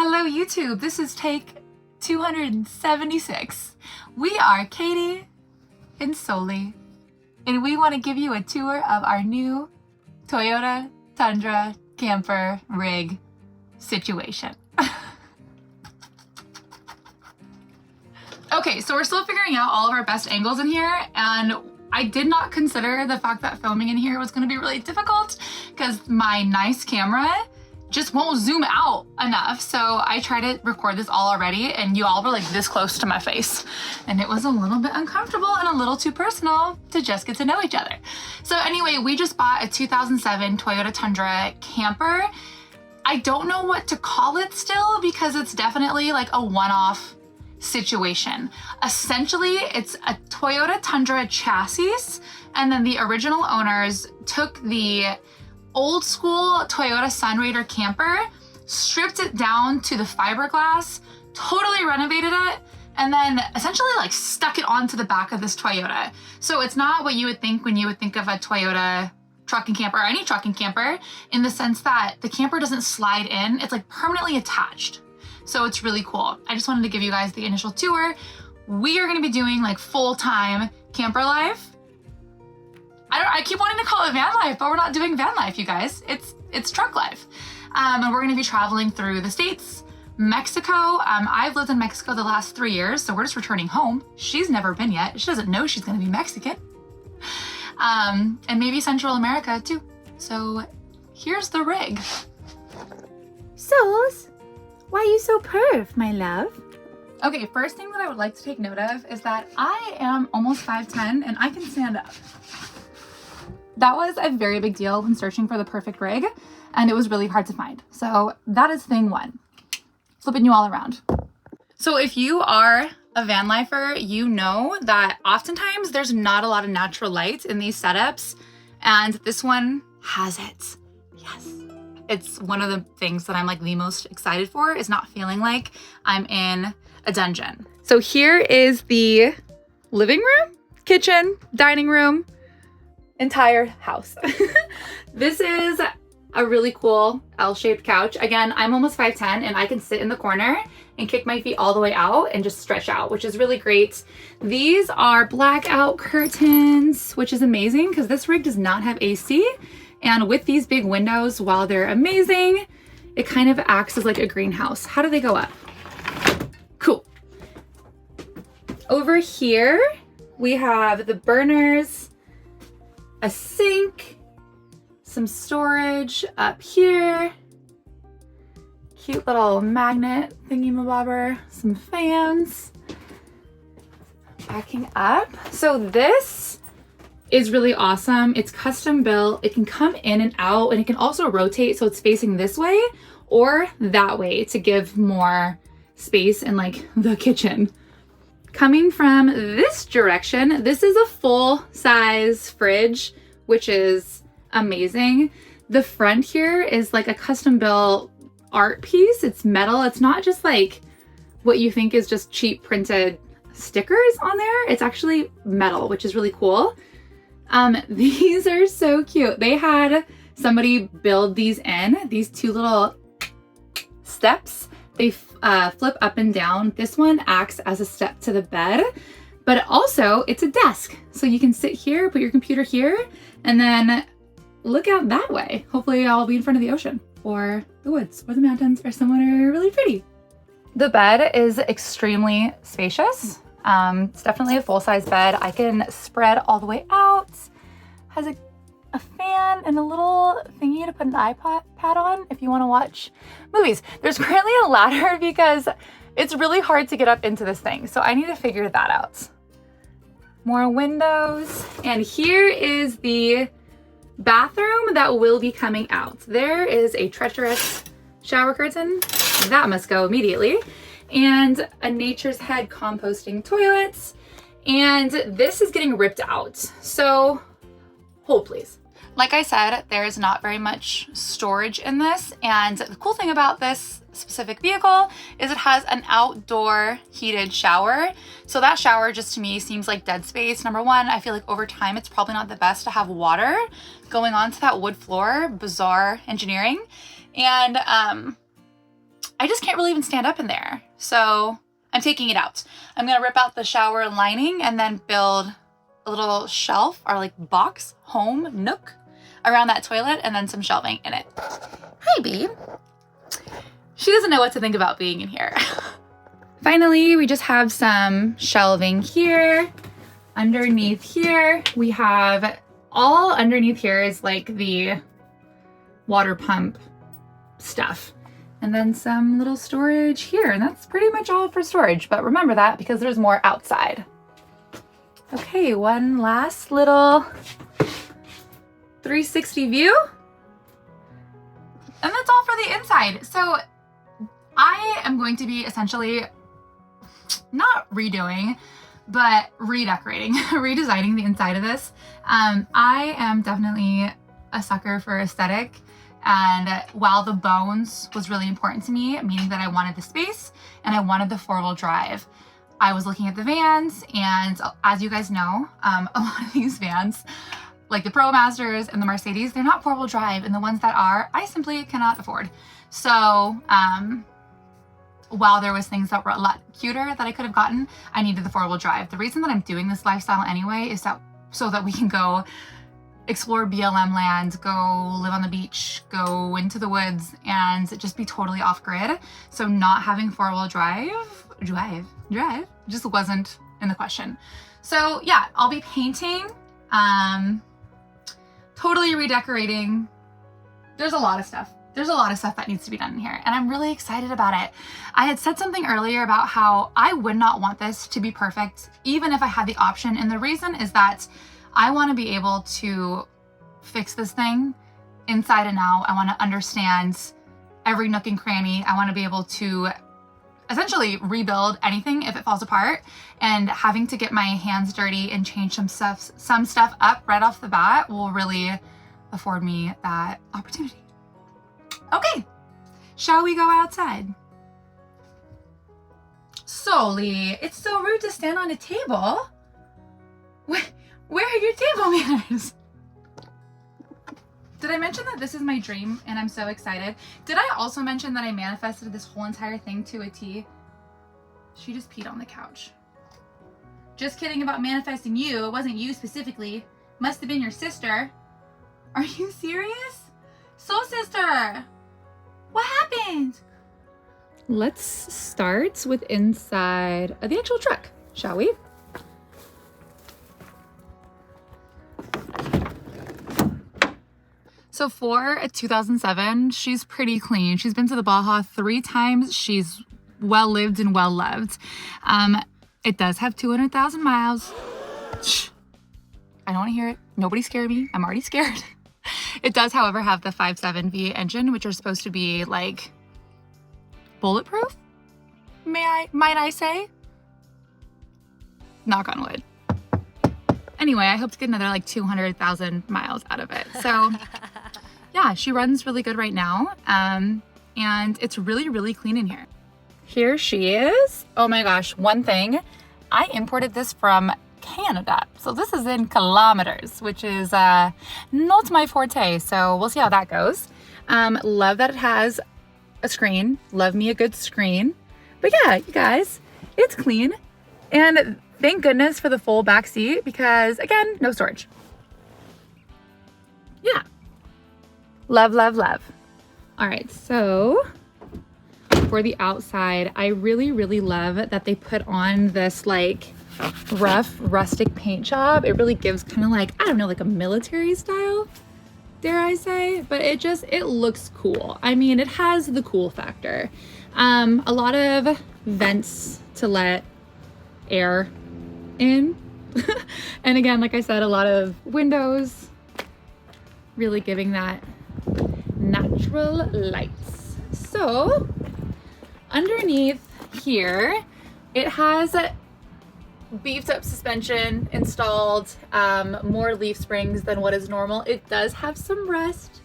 Hello YouTube, this is take 276. We are Katie and Soli, and we want to give you a tour of our new Toyota Tundra camper rig situation. Okay, so we're still figuring out all of our best angles in here, and I did not consider the fact that filming in here was going to be really difficult because my nice camera just won't zoom out enough. So I tried to record this all already and you all were like this close to my face. And it was a little bit uncomfortable and a little too personal to just get to know each other. So anyway, we just bought a 2007 Toyota Tundra camper. I don't know what to call it still because it's definitely like a one-off situation. Essentially, it's a Toyota Tundra chassis, and then the original owners took the old school Toyota Sunraider camper, stripped it down to the fiberglass, totally renovated it, and then essentially like stuck it onto the back of this Toyota. So it's not what you would think when you would think of a Toyota trucking camper or any trucking camper, in the sense that the camper doesn't slide in, it's like permanently attached. So it's really cool. I just wanted to give you guys the initial tour. We are gonna be doing like full-time camper life. I keep wanting to call it van life, but we're not doing van life, you guys. It's truck life. And we're gonna be traveling through the States, Mexico. I've lived in Mexico the last 3 years, so we're just returning home. She's never been yet. She doesn't know she's gonna be Mexican. And maybe Central America too. So here's the rig. Sols, why are you so perv, my love? Okay, first thing that I would like to take note of is that I am almost 5'10" and I can stand up. That was a very big deal when searching for the perfect rig, and it was really hard to find. So that is thing one. Flipping you all around. So if you are a van lifer, you know that oftentimes there's not a lot of natural light in these setups, and this one has it. Yes. It's one of the things that I'm like the most excited for, is not feeling like I'm in a dungeon. So here is the living room, kitchen, dining room, entire house. This is a really cool L-shaped couch. Again, I'm almost 5'10" and I can sit in the corner and kick my feet all the way out and just stretch out, which is really great. These are blackout curtains, which is amazing because this rig does not have AC. And with these big windows, while they're amazing, it kind of acts as like a greenhouse. How do they go up? Cool. Over here, we have the burners, a sink, some storage up here, cute little magnet thingy-mabobber, some fans. Backing up. So this is really awesome. It's custom built. It can come in and out, and it can also rotate so it's facing this way or that way to give more space in like the kitchen. Coming from this direction, this is a full-size fridge, which is amazing. The front here is like a custom-built art piece. It's metal. It's not just like what you think is just cheap printed stickers on there. It's actually metal, which is really cool. These are so cute. They had somebody build these in, these two little steps. They flip up and down. This one acts as a step to the bed, but also it's a desk. So you can sit here, put your computer here, and then look out that way. Hopefully I'll be in front of the ocean or the woods or the mountains or somewhere really pretty. The bed is extremely spacious. It's definitely a full-size bed. I can spread all the way out. Has a fan and a little thingy to put an iPad on if you want to watch movies. There's currently a ladder because it's really hard to get up into this thing, so I need to figure that out. More windows, and here is the bathroom that will be coming out. There is a treacherous shower curtain. That must go immediately. And a Nature's Head composting toilet. And this is getting ripped out. So hold please. Like I said, there's not very much storage in this. And the cool thing about this specific vehicle is it has an outdoor heated shower. So that shower just to me seems like dead space. Number one, I feel like over time, it's probably not the best to have water going onto that wood floor. Bizarre engineering. And I just can't really even stand up in there. So I'm taking it out. I'm gonna rip out the shower lining and then build a little shelf or like box, home, nook around that toilet and then some shelving in it. Hi, babe. She doesn't know what to think about being in here. Finally, we just have some shelving here. Underneath here, we have all underneath here is like the water pump stuff. And then some little storage here. And that's pretty much all for storage. But remember that because there's more outside. Okay, one last little 360 view. And that's all for the inside. So I am going to be essentially not redoing, but redecorating, redesigning the inside of this. I am definitely a sucker for aesthetic. And while the bones was really important to me, meaning that I wanted the space and I wanted the 4-wheel drive, I was looking at the vans, and as you guys know, a lot of these vans, like the Pro Masters and the Mercedes, they're not 4-wheel drive, and the ones that are, I simply cannot afford. So while there was things that were a lot cuter that I could have gotten, I needed the 4-wheel drive. The reason that I'm doing this lifestyle anyway is that so that we can go explore BLM land, go live on the beach, go into the woods, and just be totally off grid. So not having 4-wheel drive just wasn't in the question. So yeah, I'll be painting, totally redecorating. There's a lot of stuff. There's a lot of stuff that needs to be done in here, and I'm really excited about it. I had said something earlier about how I would not want this to be perfect, even if I had the option. And the reason is that I want to be able to fix this thing inside and out. I want to understand every nook and cranny. I want to be able to essentially rebuild anything if it falls apart, and having to get my hands dirty and change some stuff up right off the bat will really afford me that opportunity. Okay, shall we go outside? Soli, it's so rude to stand on a table. Where are your table manners? Did I mention that this is my dream and I'm so excited? Did I also mention that I manifested this whole entire thing to a T? She just peed on the couch. Just kidding about manifesting you. It wasn't you specifically. Must have been your sister. Are you serious? Soul sister, what happened? Let's start with inside of the actual truck, shall we? So for a 2007, she's pretty clean. She's been to the Baja 3 times. She's well lived and well loved. It does have 200,000 miles. Shh. I don't want to hear it. Nobody scare me. I'm already scared. It does, however, have the 5.7 V engine, which are supposed to be like bulletproof. Might I say? Knock on wood. Anyway, I hope to get another like 200,000 miles out of it. So yeah, she runs really good right now. And it's really, really clean in here. Here she is. Oh my gosh, one thing. I imported this from Canada. So this is in kilometers, which is not my forte. So we'll see how that goes. Love that it has a screen. Love me a good screen. But yeah, you guys, it's clean. And thank goodness for the full back seat because, again, no storage. Yeah. Love, love, love. All right, so for the outside, I really, really love that they put on this like rough, rustic paint job. It really gives kind of like, I don't know, like a military style, dare I say, but it looks cool. I mean, it has the cool factor. A lot of vents to let air in. And again, like I said, a lot of windows, really giving that natural lights. So underneath here, it has beefed up suspension installed, more leaf springs than what is normal. It does have some rust.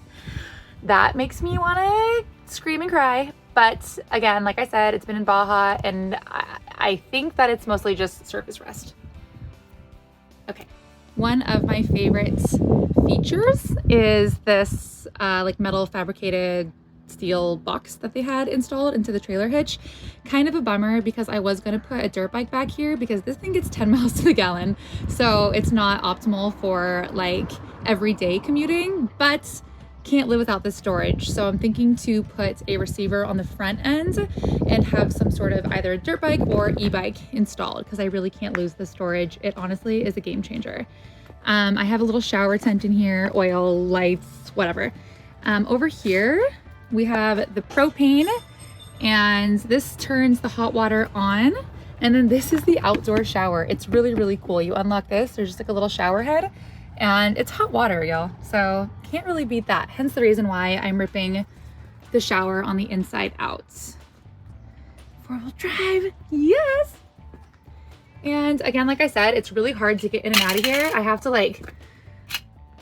That makes me want to scream and cry. But again, like I said, it's been in Baja and I think that it's mostly just surface rust. Okay. One of my favorite features is this like metal fabricated steel box that they had installed into the trailer hitch. Kind of a bummer because I was going to put a dirt bike back here because this thing gets 10 miles to the gallon. So it's not optimal for like everyday commuting, but can't live without the storage. So I'm thinking to put a receiver on the front end and have some sort of either dirt bike or e-bike installed because I really can't lose the storage. It honestly is a game changer. I have a little shower tent in here, oil, lights, whatever. Over here, we have the propane, and this turns the hot water on. And then this is the outdoor shower. It's really, really cool. You unlock this, there's just like a little shower head, and it's hot water, y'all. So can't really beat that. Hence the reason why I'm ripping the shower on the inside out. 4-wheel drive, yes! And again, like I said, it's really hard to get in and out of here. I have to like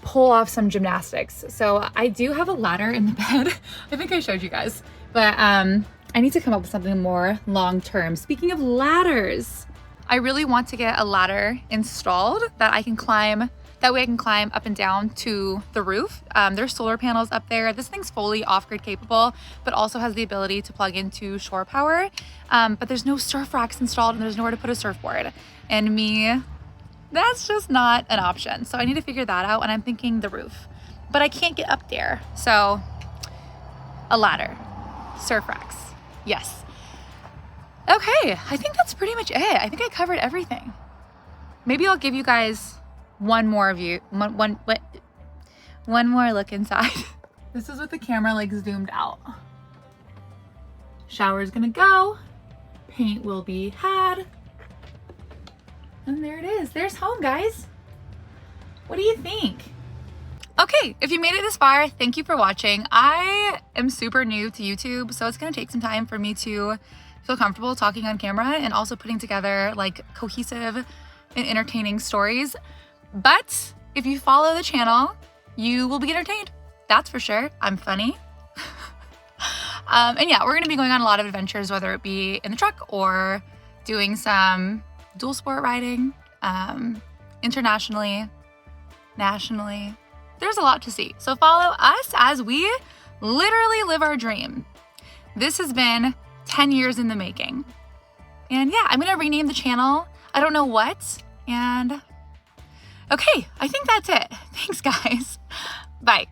pull off some gymnastics. So I do have a ladder in the bed. I think I showed you guys, but I need to come up with something more long-term. Speaking of ladders, I really want to get a ladder installed that I can climb. That way I can climb up and down to the roof. There's solar panels up there. This thing's fully off-grid capable, but also has the ability to plug into shore power. But there's no surf racks installed and there's nowhere to put a surfboard. And me, that's just not an option. So I need to figure that out, and I'm thinking the roof. But I can't get up there. So a ladder, surf racks, yes. Okay, I think that's pretty much it. I think I covered everything. Maybe I'll give you guys one more look inside. This is with the camera like zoomed out. Shower's gonna go, paint will be had, and there it is. There's home, guys. What do you think? Okay, if you made it this far, thank you for watching. I am super new to YouTube, so it's gonna take some time for me to feel comfortable talking on camera and also putting together like cohesive and entertaining stories. But if you follow the channel, you will be entertained. That's for sure. I'm funny. And yeah, we're gonna be going on a lot of adventures, whether it be in the truck or doing some dual sport riding, internationally, nationally. There's a lot to see. So follow us as we literally live our dream. This has been 10 years in the making. And yeah, I'm gonna rename the channel. I don't know what, and okay, I think that's it. Thanks, guys. Bye.